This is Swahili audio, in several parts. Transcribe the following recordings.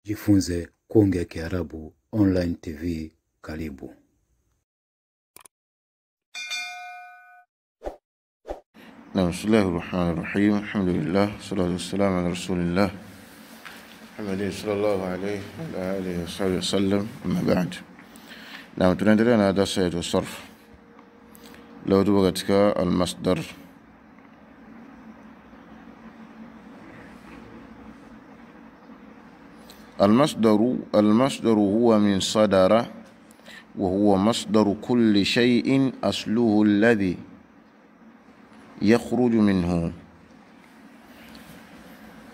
Jifunze kuongea Kiarabu online TV. Karibu. Bismillahirrahmanirrahim. Alhamdulillah, salatu wassalamu ala rasulillah Muhammadin sallallahu alayhi wa alihi wa sallam. Amma ba'd. Na tunaendelea na darasa yetu sarf. Leo tupo katika al-masdar. المصدر هو من صدر، وهو مصدر كل شيء أصله الذي يخرج منه.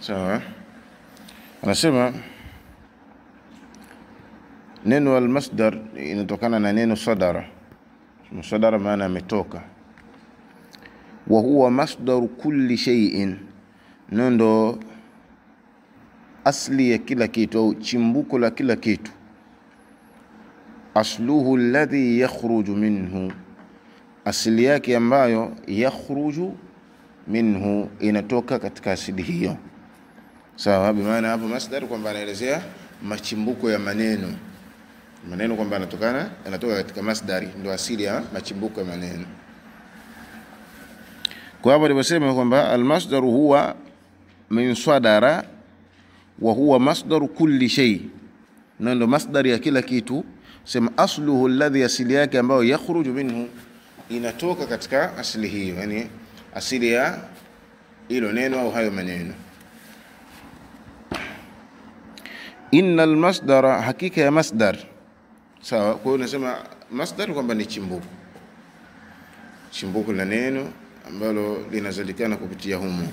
sawa. Anasema neno al-masdar inatokana na neno sadara. Sadara maana ametoka. Wa huwa masdaru kulli shay'in, ndo asli ya kila kitu au chimbuko la kila kitu. Asluhu alladhi yakhruju minhu, asili yake ambayo yakhruju minhu, inatoka katika asili hiyo. Sawa, bimaana hapo masdar kwamba anaelezea machimbuko ya maneno. Maneno kwamba yanatoka katika masdari, ndio asili ya machimbuko ya maneno. Kwa hapo nimesema kwamba al-masdar huwa min sadara wa huwa masdaru kulli shay, ndio masdari ya kila kitu. Sema asluhu alladhi, asili yake ambayo yakhruju minhu, inatoka katika asili hiyo, yani asili ya hilo neno au hayo maneno. Innal masdara, hakika ya masdar. Sawa, kwa hiyo unasema masdar kwamba ni chimbuko la neno ambalo linazalikana kupitia humo.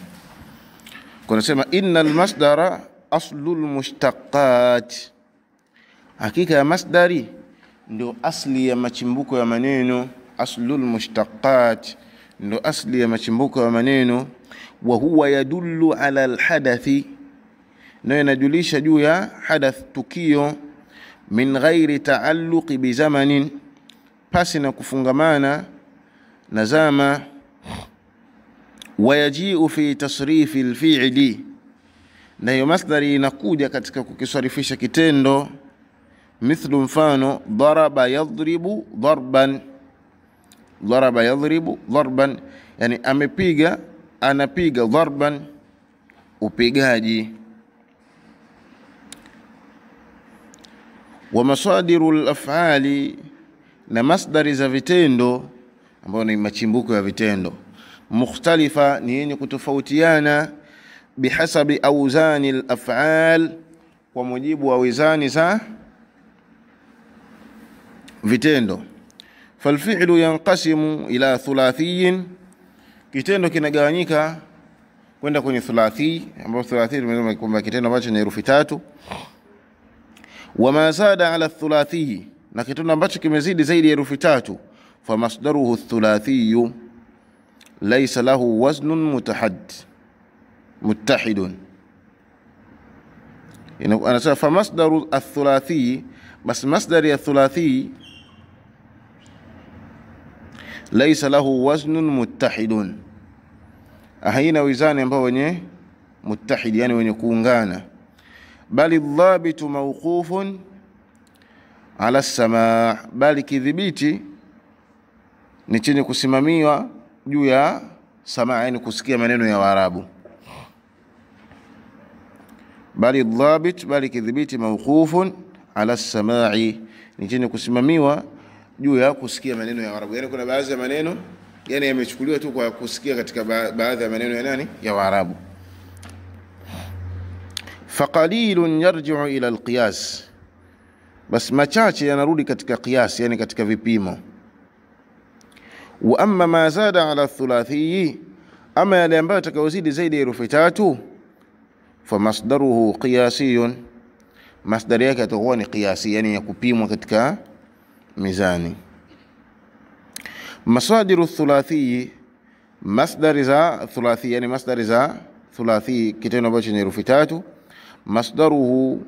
Kwa nasema innal masdara aslul mushtaqat, hakika ya masdari ndio asli ya machimbuko ya maneno. Aslul mushtaqat ndio asli ya machimbuko ya maneno. Wa huwa yadullu ala alhadathi, na inajulisha juu ya hadath, tukio. Min ghairi taalluqi bi zamanin, pasi na kufungamana na zama. Wa yaji'u fi tasrifi alfi'li, na hiyo masdari inakuja katika kukisarifisha kitendo. Mithlu, mfano, daraba yadribu darban. Daraba yadribu darban, yani amepiga, anapiga. Darban, upigaji. Wa masadiru al-af'ali, na masdari za vitendo ambao ni machimbuko ya vitendo. Mukhtalifa, ni yenye kutofautiana. Bihasabi awzani al-af'al, kwa mujibu wa wizani za vitendo. Falfi'lu yanqasimu ila thulathiyin, kitendo kinagawanyika kwenda kwenye thulathi, ambapo thulathi tumesema kwamba kitendo ambacho ni herufi tatu. Wama zada ala thulathi, na kitendo ambacho kimezidi zaidi ya herufi tatu. Famasdaruhu thulathi laysa lahu waznun muttahidun. Anasema famasdaru athulathi, bas masdari ya thulathi laysa lahu waznun muttahidun, haina wizani ambao wenye muttahid, yani wenye kuungana. Bali dhabitu mawqufun ala as-samaa, bali kidhibiti ni chenye kusimamiwa juu ya samaa, yani kusikia maneno ya Waarabu. Bali dhabit, bali kidhibiti mawqufun ala as-samaa, ni chenye kusimamiwa juu ya kusikia maneno ya Waarabu. Yani kuna baadhi ya maneno yani yamechukuliwa tu kwa kusikia katika baadhi ya maneno ya nani, ya Waarabu. Faqalilun yarji'u ila al-qiyas, bas machache yanarudi katika qiyas, yani katika vipimo. Wa amma ma zada ala thulathi, ama yale ambayo yatakayozidi zaidi ya herufi tatu. Fa masdaruhu qiyasiyun, masdari yake itakuwa ni qiyasi, yani ya kupimwa katika mizani. Masadiru thulathi, masdari za thulathi, yani masdari za thulathi, kitendo ambacho ni herufi tatu. Masdaruhu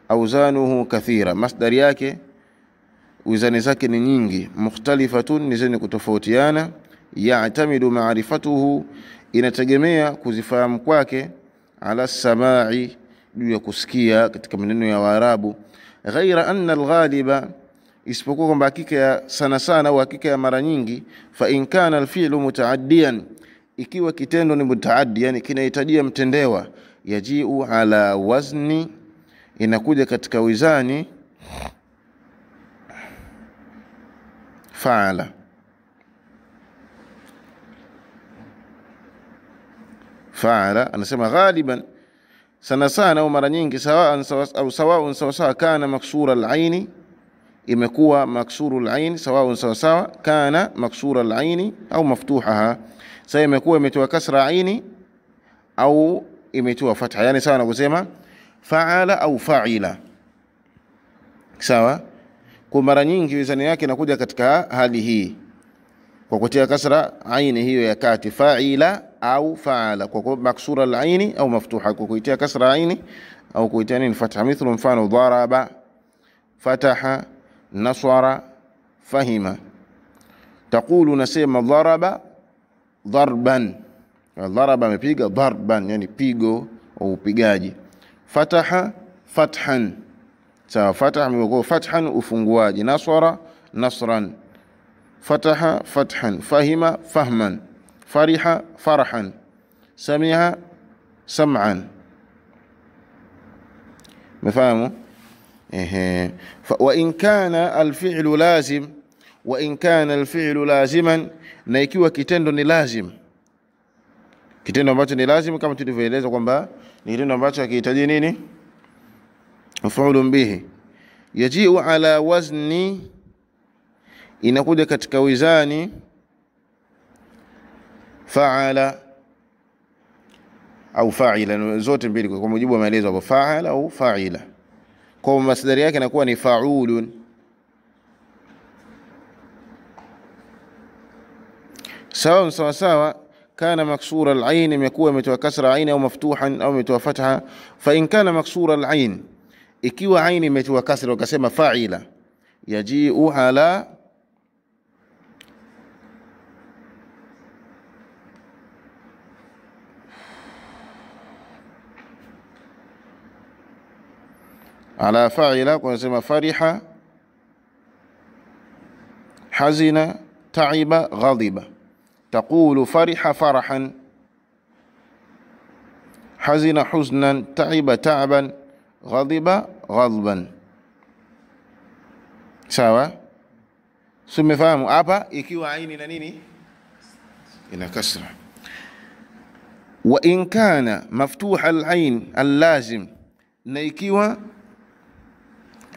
awzanuhu kathira, masdari yake wizani zake ni nyingi. Mukhtalifatun, ni zenye kutofautiana. Ya'tamidu ma'rifatuhu, inategemea kuzifahamu kwake. Ala samai, juu ya kusikia katika maneno ya Waarabu. Ghaira anna alghaliba, isipokuwa kwamba hakika ya sana sana au hakika ya mara nyingi, fa in kana alfi'lu mutaaddiyan, ikiwa kitendo ni mutaaddi, yani kinahitajia mtendewa, yajiu ala wazni, inakuja katika wizani fa'ala. Fa'ala anasema ghaliban, sana sana au mara nyingi, sawa'an sawa kana maksura al-aini, imekuwa maksuru al-ain, sawa'un sawa kana maksura al-aini au maftuhaha, sasa imekuwa imetoa kasra aini au imetoa fatha, yani sawa na kusema fa'ala au fa'ila. Sawa, kwa mara nyingi wizani yake inakuja katika hali hii kwa kutia kasra aini hiyo ya kati, fa'ila au fa'ala, kwa maksura al-aini au maftuha, kwa kuitia kasra aini au kuitia nini fatha. Mithlu, mfano, daraba, fataha, nasara, fahima. Taqulu, nasema daraba darban, daraba amepiga, darban yani pigo au upigaji. Fataha fathan, sawa, fataha imekuwa fathan ufunguaji. Nasara nasran, fataha fathan. Fahima fahman, fariha farhan, sami'a sam'an. Mfahamu? Wa in kana alfi'lu lazim, wa in kana alfi'lu laziman, na ikiwa kitendo ni lazim, kitendo ambacho ni lazim kama tulivyoeleza kwamba ni kitendo ambacho hakihitaji nini, maf'ulun bihi, yaji'u ala wazni, inakuja katika wizani fa'ala au fa'ila, zote mbili kwa mujibu wa maelezo hapo, fa'ala au fa'ila. Kwa masdari yake inakuwa ni fa'ulun. sawa kana maksura al-ain, imekuwa imetoa kasra ain au maftuhan au imetoa fatha. Fa in kana maksura al-ain, ikiwa ain imetoa kasra ukasema fa'ila, yaji'u ala fa'ila, kwa kusema fariha, hazina, ta'iba, ghadiba. Taqulu fariha farahan, hazina huznan, ta'iba ta'ban, ghadiba ghadban. Sawa, sumefahamu hapa ikiwa aini na nini ina kasra. Wa in kana maftuha al-ain al-lazim, na ikiwa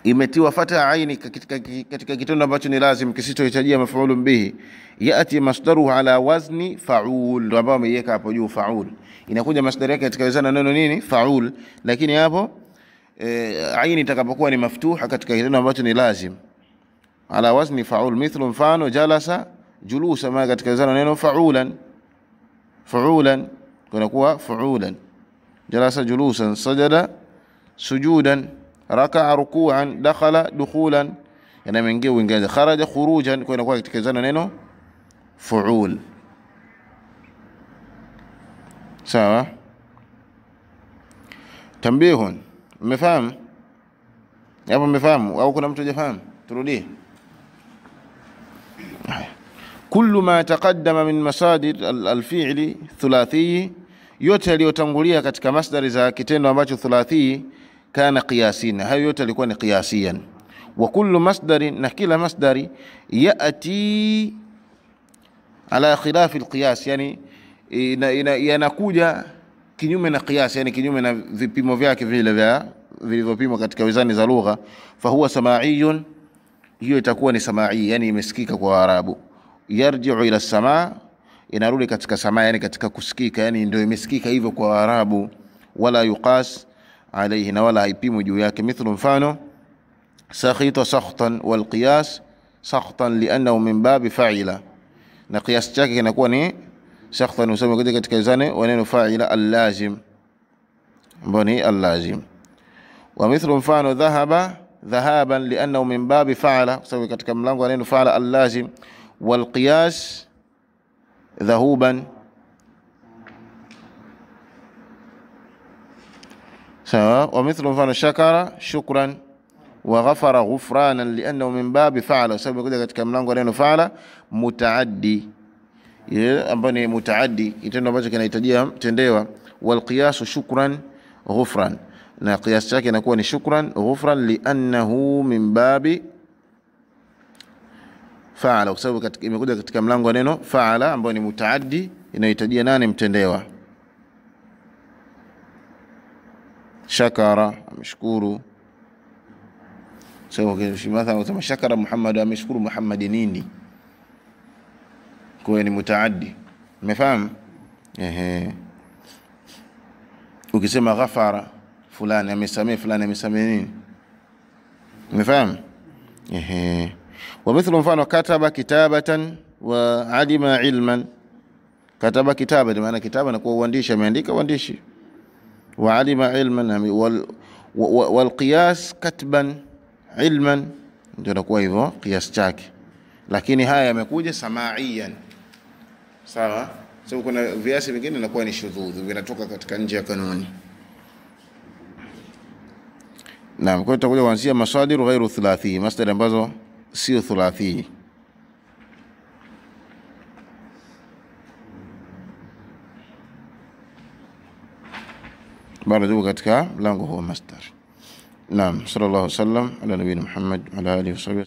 imetiwa fatha aini katika kitendo ambacho ni lazim kisichohitajia maf'ulun bihi, yati masdaruhu ala wazni fa'ul, ndio ambao ameiweka hapo juu fa'ul, inakuja masdari yake katika wizana neno nini fa'ul. Lakini hapo aini itakapokuwa ni maftuha katika kitendo ambacho ni lazim, ala wazni fa'ul. Mithlu, mfano, jalasa julusa, ma katika wizana neno fa'ulan, fa'ulan kunakuwa fa'ulan. Jalasa julusan, sajada sujudan, raka'a ruku'an, dakhala dukhulan, yana mengi uingiaje. Kharaja khurujan, kwa inakuwa katika zana neno fu'ul. Sawa, tambihun, mmefahamu hapo? Mmefahamu au kuna mtu hajafahamu? Turudie. Kullu ma taqaddama min masadir al-fi'li thulathi, yote yaliyotangulia katika masdari za kitendo ambacho thulathi, kana qiyasina, hayo yote yalikuwa ni qiyasiyan. Wa kullu masdarin, na kila masdari, yati ala khilafi alqiyas, yani yanakuja kinyume na qiyas, yani kinyume na vipimo vyake vile vya vilivyopimwa katika wizani za lugha. Fa huwa samaiyun, hiyo itakuwa ni samai, yani imesikika kwa Arabu. Yarji'u ila samaa, inarudi katika samaa, yani katika kusikika, yani ndio imesikika hivyo kwa Arabu. Wala yuqas alayhi, na wala haipimu juu yake. Mithlu, mfano, sakhita sakhtan, wal qiyas sakhtan li'annahu min babi fa'ila, na qiyas chake kinakuwa ni sakhtan, usome kuja katika zane wa neno fa'ila al-lazim, mboni al-lazim. Wa mithlu, mfano, dhahaba dhahaban li'annahu min babi fa'ala, usome katika mlango wa neno fa'ala al-lazim. Wal qiyas dhahuban. sawa. Wa mithlu, mfano shakara shukran, wa ghafara ghufranan, liannahu min babi fa'ala, sababu kuja katika mlango wa neno fa'ala mutaaddi, ambapo ni mutaaddi, kitendo ambacho kinahitajia tendewa. Wal qiyas shukran ghufran, na qiyas chake inakuwa ni shukran ghufran, liannahu min babi fa'ala, kwa sababu imekuja katika mlango wa neno fa'ala ambao ni mutaaddi, inahitajia nani? Mtendewa. Shakara, ameshukuru. Sawa, mathalan kama shakara Muhammad, ameshukuru Muhammad nini, kwa ni mutaaddi. Umefahamu? Ukisema ghafara fulani, amesamehe fulani, amesamehe nini? Umefahamu? Wa mithlu, mfano kataba kitabatan wa alima ilman. Kataba kitaba, maana kitaba na kwa uandishi, ameandika uandishi. Wa alima ilman, wal qiyas katban ilman, ndio inakuwa hivyo qiyas chake. Lakini haya yamekuja samaiyan, sawa. So kuna viasi vingine inakuwa ni shudhudh, vinatoka katika nje ya kanuni. Naam, kwa tutakuja kuanzia masadiru ghairu thulathi, masdar ambazo sio thulathi. Bado tuko katika mlango huo masdar. Naam, sallallahu alaihi wasallam ala nabiyina Muhammad wa ala alihi wa sahbihi.